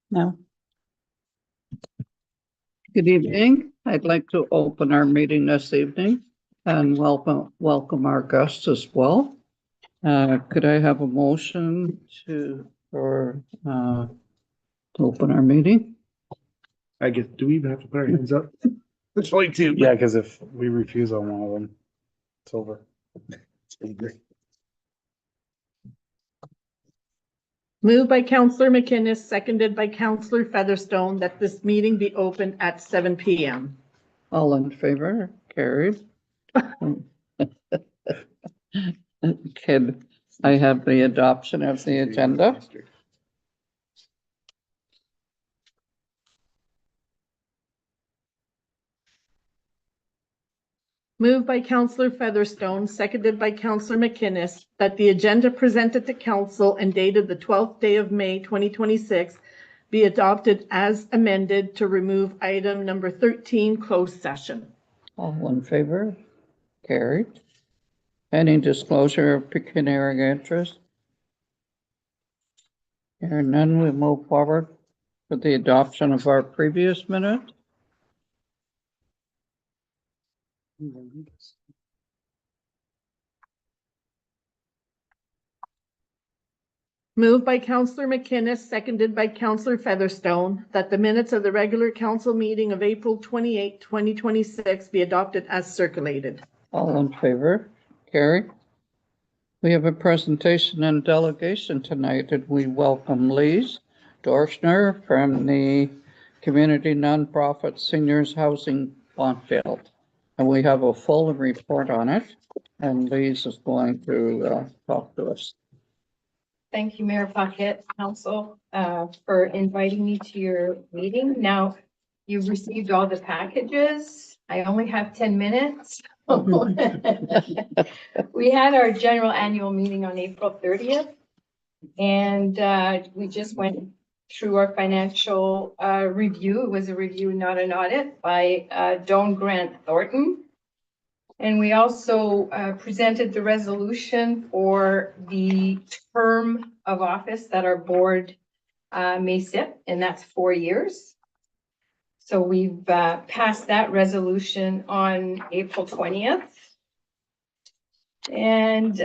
No. Good evening. I'd like to open our meeting this evening and welcome our guests as well. Could I have a motion to open our meeting? Do we even have to put our hands up? It's only two. Yeah, because if we refuse on one of them, it's over. Moved by Councillor McInnes, seconded by Councillor Featherstone, that this meeting be open at 7 p.m. All in favor? Carried. Can I have the adoption of the agenda? Moved by Councillor Featherstone, seconded by Councillor McInnes, that the agenda presented to Council and dated the 12th day of May 2026 be adopted as amended to remove item number 13, closed session. All in favor? Carried. Any disclosure of pecuniary interest? Hearing none, we move forward with the adoption of our previous minute. Moved by Councillor McInnes, seconded by Councillor Featherstone, that the minutes of the regular council meeting of April 28, 2026 be adopted as circulated. All in favor? Carried. We have a presentation and delegation tonight, and we welcome Lise Dorschner from the Community Nonprofit Seniors Housing Fontfield. And we have a full report on it, and Lise is going to talk to us. Thank you, Mayor Puckett, Council, for inviting me to your meeting. Now, you've received all the packages. I only have 10 minutes. We had our general annual meeting on April 30th, and we just went through our financial review. It was a review, not an audit, by Doan Grant Thornton. And we also presented the resolution for the term of office that our board may sit, and that's 4 years. So we've passed that resolution on April 20th. And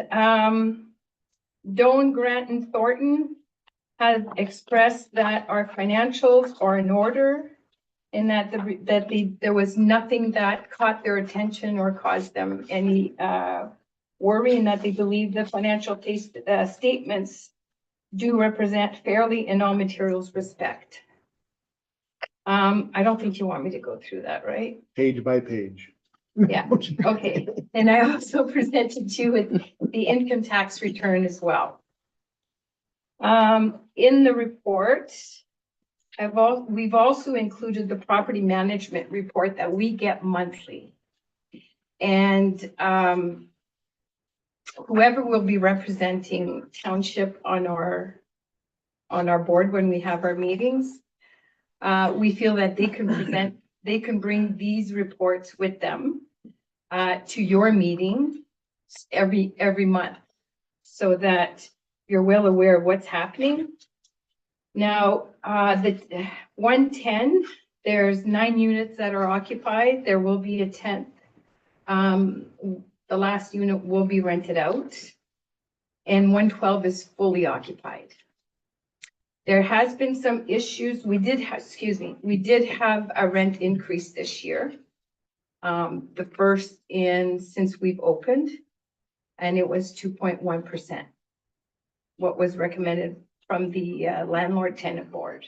Doan Grant and Thornton has expressed that our financials are in order, and that there was nothing that caught their attention or caused them any worry, and that they believe the financial statements do represent fairly in all materials respect. I don't think you want me to go through that, right? Page by page. Yeah, okay. And I also presented you with the income tax return as well. In the report, we've also included the property management report that we get monthly. And whoever will be representing township on our board when we have our meetings, we feel that they can bring these reports with them to your meeting every month, so that you're well aware of what's happening. Now, the 110, there's 9 units that are occupied. There will be a 10th. The last unit will be rented out, and 112 is fully occupied. There has been some issues. We did have a rent increase this year, the first since we've opened, and it was 2.1%. What was recommended from the landlord tenant board.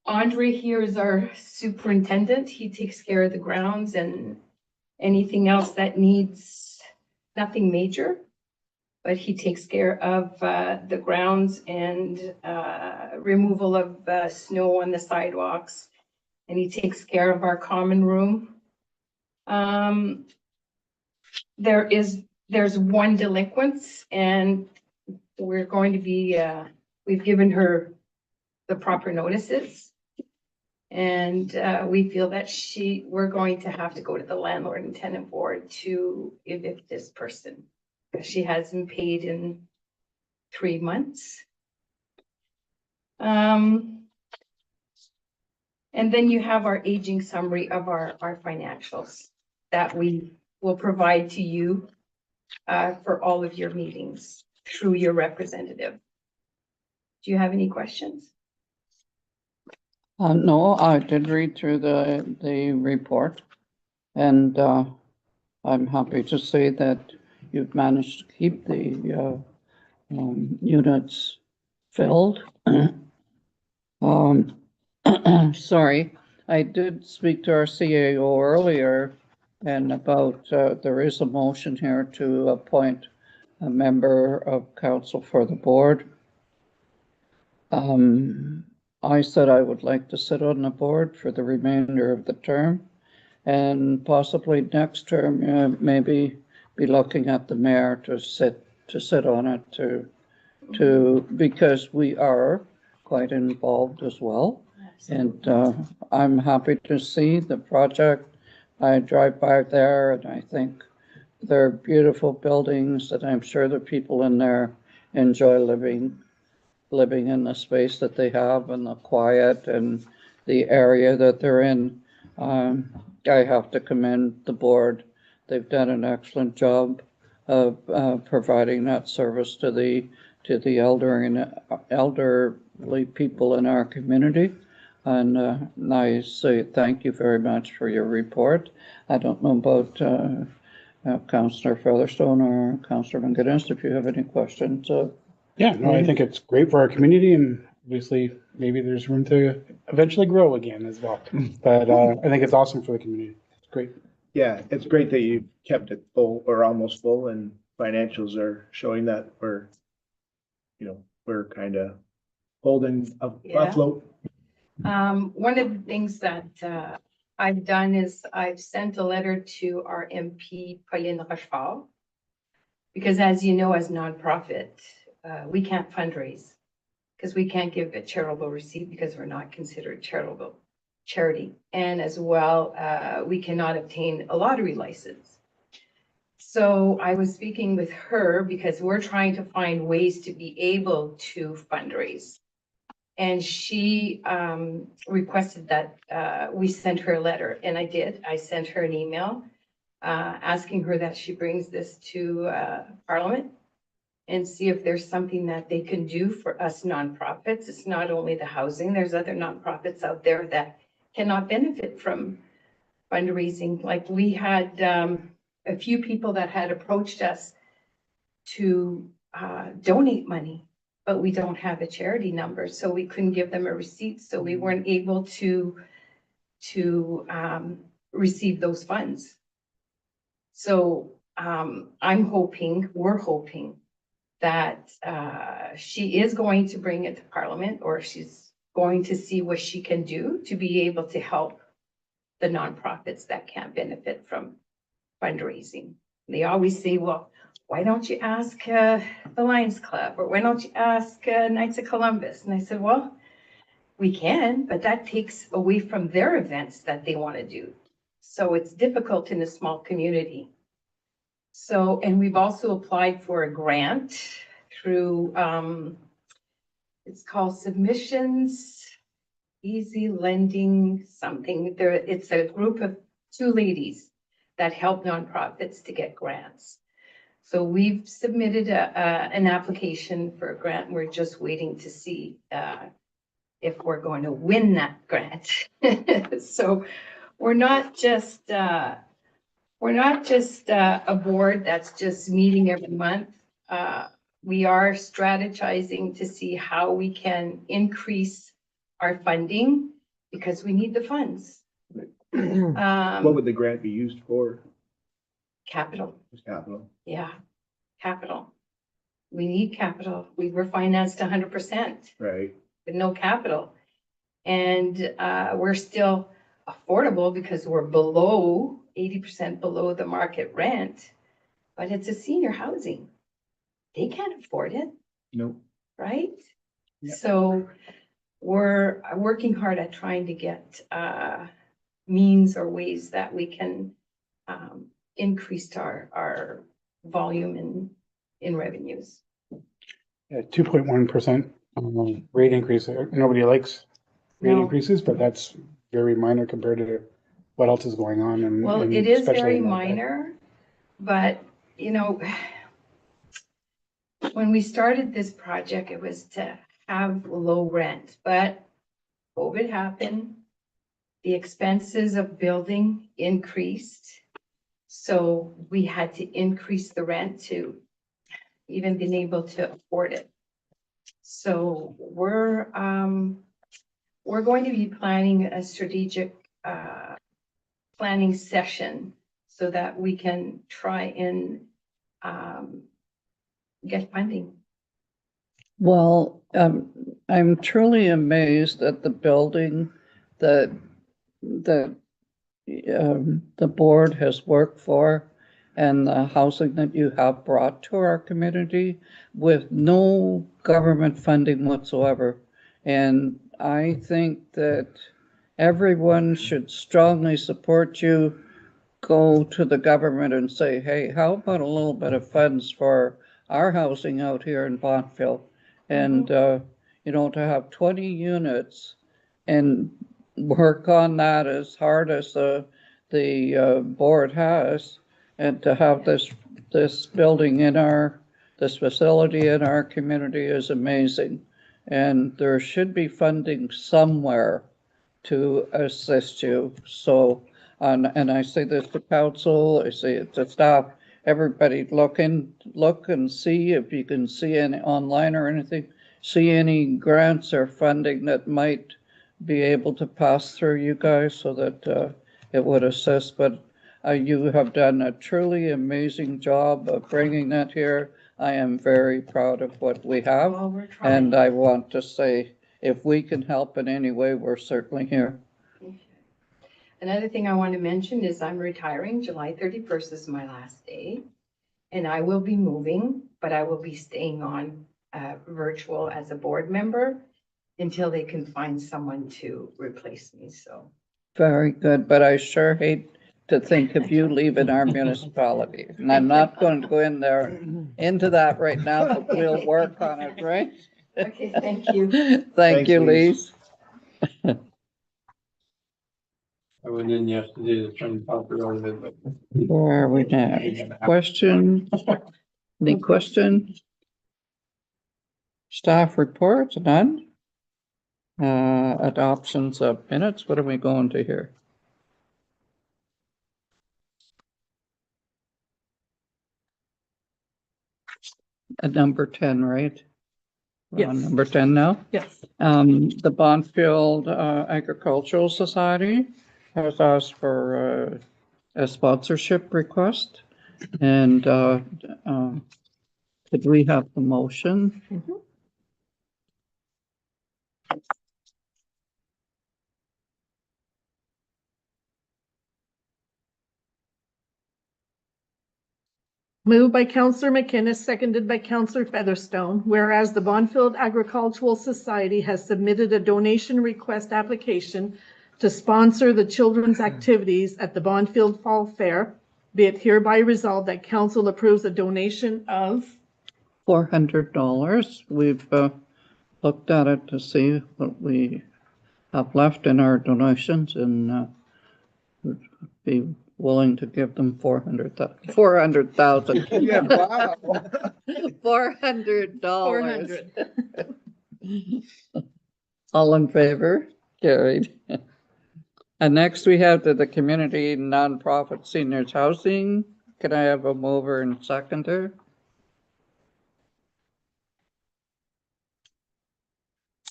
Andre here is our superintendent. He takes care of the grounds and anything else that needs, nothing major, but he takes care of the grounds and removal of snow on the sidewalks, and he takes care of our common room. There's one delinquent, and we're going to be, we've given her the proper notices, and we feel that we're going to have to go to the landlord and tenant board to evict this person. She hasn't paid in 3 months. And then you have our aging summary of our financials that we will provide to you for all of your meetings through your representative. Do you have any questions? No, I did read through the report, and I'm happy to say that you've managed to keep the units filled. Sorry, I did speak to our CAO earlier, and about there is a motion here to appoint a member of council for the board. I said I would like to sit on the board for the remainder of the term, and possibly next term, maybe be looking at the mayor to sit on it because we are quite involved as well. And I'm happy to see the project. I drive by there and I think they're beautiful buildings that I'm sure the people in there enjoy living in the space that they have and the quiet and the area that they're in. I have to commend the board. They've done an excellent job of providing that service to the elderly people in our community. And I say thank you very much for your report. I don't know about Councillor Featherstone or Councillor McGuinness, if you have any questions. Yeah, no, I think it's great for our community, and obviously maybe there's room to eventually grow again as well. But I think it's awesome for the community. It's great. Yeah, it's great that you kept it full or almost full, and financials are showing that we're kind of holding afloat. One of the things that I've done is I've sent a letter to our MP, Pauline Rochefort, because as you know, as nonprofit, we can't fundraise because we can't give a charitable receipt because we're not considered charitable charity. And as well, we cannot obtain a lottery license. So I was speaking with her because we're trying to find ways to be able to fundraise. And she requested that we send her a letter, and I did. I sent her an email asking her that she brings this to Parliament and see if there's something that they can do for us nonprofits. It's not only the housing, there's other nonprofits out there that cannot benefit from fundraising. Like we had a few people that had approached us to donate money, but we don't have a charity number, so we couldn't give them a receipt, so we weren't able to receive those funds. So we're hoping that she is going to bring it to Parliament, or she's going to see what she can do to be able to help the nonprofits that can't benefit from fundraising. They always say, well, why don't you ask the Lions Club, or why don't you ask Knights of Columbus? And I said, well, we can, but that takes away from their events that they want to do. So it's difficult in a small community. So, and we've also applied for a grant through, it's called Submissions, Easy Lending something. It's a group of 2 ladies that help nonprofits to get grants. So we've submitted an application for a grant. We're just waiting to see if we're going to win that grant. So we're not just a board that's just meeting every month. We are strategizing to see how we can increase our funding because we need the funds. What would the grant be used for? Capital. Capital. Yeah, capital. We need capital. We were financed 100%. Right. With no capital. And we're still affordable because we're below 80% below the market rent, but it's a senior housing. They can't afford it. Nope. Right? Yep. So we're working hard at trying to get means or ways that we can increase our volume in revenues. 2.1% rate increase. Nobody likes rate No. increases, but that's very minor compared to what else is going on. And Well, and it is especially very in that- minor, but, you know, when we started this project, it was to have low rent, but COVID happened. The expenses of building increased. So we had to increase the rent to even being able to afford it. So we're going to be planning a strategic, planning session so that we can try and, get funding. Well, I'm truly amazed at the building that the board has worked for and the housing that you have brought to our community with no government funding whatsoever. And I think that everyone should strongly support you. Go to the government and say, hey, how about a little bit of funds for our housing out here in Bontville? And, you know, to have 20 units and work on that as hard as the board has, and to have this building in this facility in our community is amazing. And there should be funding somewhere to assist you. So, and I say this to council, I say it to staff, everybody look and see if you can see any online or anything, see any grants or funding that might be able to pass through you guys so that it would assist. But you have done a truly amazing job of bringing that here. I am very proud of what we have. Well, we're trying. And I want to say, if we can help in any way, we're certainly here. Another thing I want to mention is I'm retiring. July 31st is my last day. And I will be moving, but I will be staying on virtual as a board member until they can find someone to replace me, so. Very good, but I sure hate to think of you leaving our municipality. And I'm not going to go into that right now, but we'll work on it, right? Okay, thank you. Thank Thanks, you, Lise. Lise. I went in yesterday to try and talk around it, but. Where are we now? Question? Any question? Staff reports, none? Adoptions of minutes, what are we going to here? At number 10, right? We're on Yes. number 10 now? Yes. The Bonfield Agricultural Society has asked for a sponsorship request. And could we have the motion? Mhm. Moved by Counselor McInnes, seconded by Counselor Featherstone, whereas the Bonfield Agricultural Society has submitted a donation request application to sponsor the children's activities at the Bonfield Fall Fair, be it hereby resolved that council approves a donation of $400. We've looked at it to see what we have left in our donations and would be willing to give them 400,000. Yeah, wow. $400. 400. All in favor? Carried. And next we have the Community Nonprofit Seniors Housing. Can I have a mover and seconder?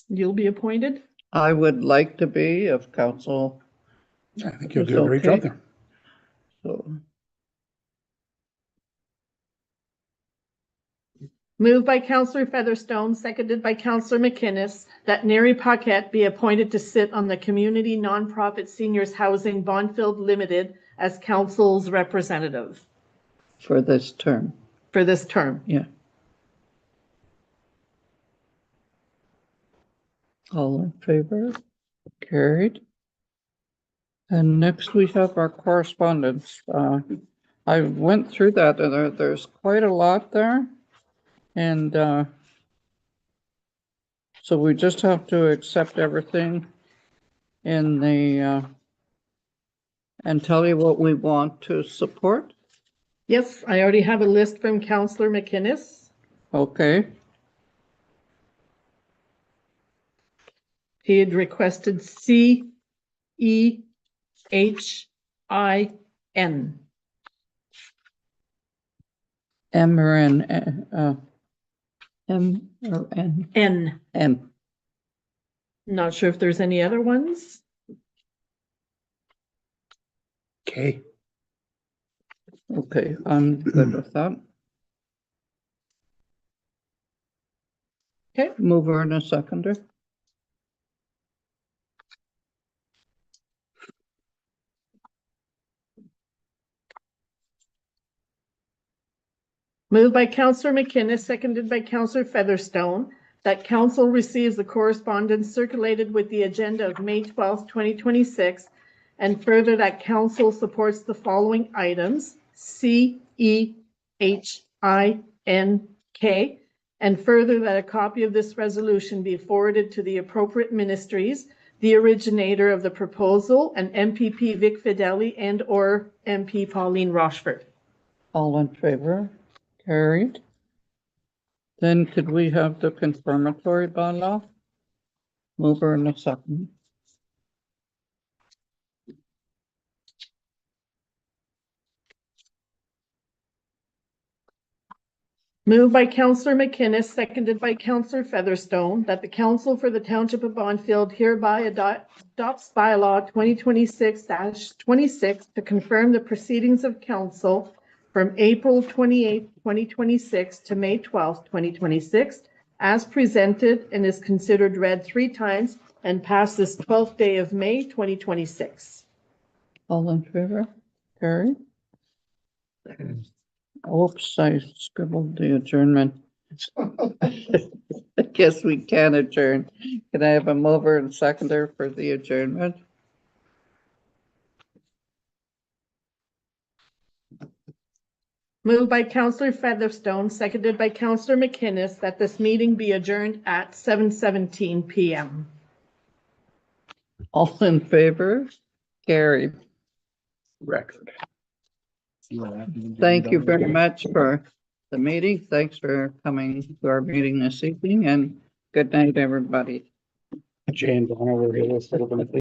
You'll be appointed. I would like to be if council, I think you'll It's do a great okay. job there. so. Moved by Counselor Featherstone, seconded by Counselor McInnes, that Neri Paquette be appointed to sit on the Community Nonprofit Seniors Housing Bonfield Limited as council's representative For this term, for this term. yeah. All in favor? Carried. And next we have our correspondence. I went through that and there's quite a lot there. And, so we just have to accept everything in the, and tell you what we want to support. Yes, I already have a list from Counselor McInnes. Okay, He had requested CEHIN. M or N, M or N, N. M. Not sure if there's any other ones. Okay. Okay, I'm good with that. Okay. Mover and a seconder. Moved by Counselor McInnes, seconded by Counselor Featherstone, that council receives the correspondence circulated with the agenda of May 12th, 2026, and further that council supports the following items: CEHINK, and further that a copy of this resolution be forwarded to the appropriate ministries, the originator of the proposal, and MPP Vic Fideli and or MP Pauline Rochford. All in favor? Carried. Then could we have the confirmatory bylaw? Mover and a second. Moved by Counselor McInnes, seconded by Counselor Featherstone, that the council for the Township of Bonnfield hereby adopts bylaw 2026-26 to confirm the proceedings of council from April 28th, 2026 to May 12th, 2026, as presented and is considered read 3 times and passed this 12th day of May, 2026. All in favor? Carried. Oops, I scribbled the adjournment. I guess we can adjourn. Can I have a mover and seconder for the adjournment? Moved by Counselor Featherstone, seconded by Counselor McInnes, that this meeting be adjourned at 7:17 p.m. All in favor? Carried. Record. Thank you very much for the meeting. Thanks for coming to our meeting this evening, and good night, everybody. Jay and Donna were here.